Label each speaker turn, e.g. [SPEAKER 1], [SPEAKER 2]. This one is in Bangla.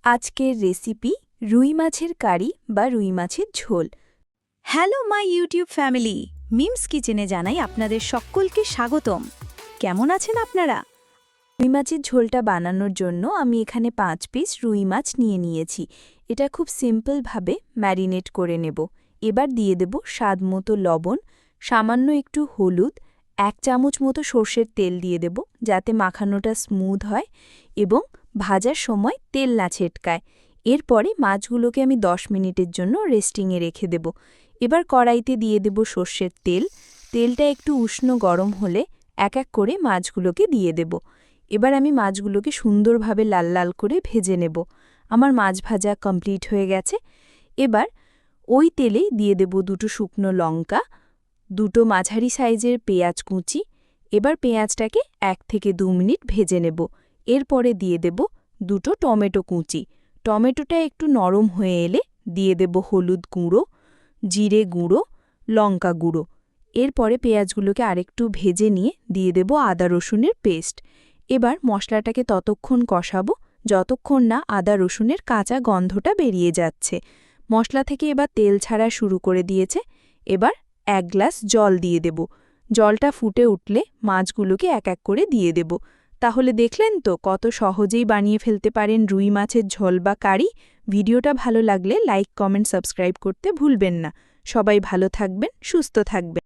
[SPEAKER 1] আজকের রেসিপি রুই মাছের কারি বা রুই মাছের ঝোল।
[SPEAKER 2] Hello my YouTube family, memes কিচেনে জানাই আপনাদের সকলকে স্বাগতম। কেমন আছেন আপনারা?
[SPEAKER 1] রুই মাছের ঝোলটা বানানোর জন্য আমি এখানে 5 পিস রুই মাছ নিয়েছি। এটা খুব সিম্পলভাবে ম্যারিনেট করে নেব। এবার দিয়ে দেব স্বাদমতো লবণ, সামান্য একটু হলুদ, 1 চামচ মতো সর্ষের তেল দিয়ে দেব যাতে মাখানোটা স্মুথ হয় এবং ভাজার সময় তেল না ছেটকায়। এরপরে মাছগুলোকে আমি 10 মিনিটের জন্য রেস্টিংয়ে রেখে দেব। এবার কড়াইতে দিয়ে দেব সর্ষের তেল। তেলটা একটু উষ্ণ গরম হলে এক এক করে মাছগুলোকে দিয়ে দেব। এবার আমি মাছগুলোকে সুন্দরভাবে লাল লাল করে ভেজে নেব। আমার মাছ ভাজা কমপ্লিট হয়ে গেছে। এবার ওই তেলেই দিয়ে দেব 2টো শুকনো লঙ্কা, 2টো মাঝারি সাইজের পেঁয়াজ কুচি। এবার পেঁয়াজটাকে 1 থেকে 2 মিনিট ভেজে নেব। এরপরে দিয়ে দেব 2টো টমেটো কুচি। টমেটোটা একটু নরম হয়ে এলে দিয়ে দেব হলুদ গুঁড়ো, জিরে গুঁড়ো, লঙ্কা গুঁড়ো। এরপরে পেঁয়াজগুলোকে আরেকটু ভেজে নিয়ে দিয়ে দেব আদা রসুনের পেস্ট। এবার মশলাটাকে ততক্ষণ কষাবো যতক্ষণ না আদা রসুনের কাঁচা গন্ধটা বেরিয়ে যাচ্ছে। মশলা থেকে এবার তেল ছাড়া শুরু করে দিয়েছে। এবার 1 গ্লাস জল দিয়ে দেব। জলটা ফুটে উঠলে মাছগুলোকে এক এক করে দিয়ে দেব। তাহলে দেখলেন তো কত সহজেই বানিয়ে ফেলতে পারেন রুই মাছের ঝোল বা কারি। ভিডিওটা ভালো লাগলে লাইক, কমেন্ট, সাবস্ক্রাইব করতে ভুলবেন না। সবাই ভালো থাকবেন, সুস্থ থাকবেন।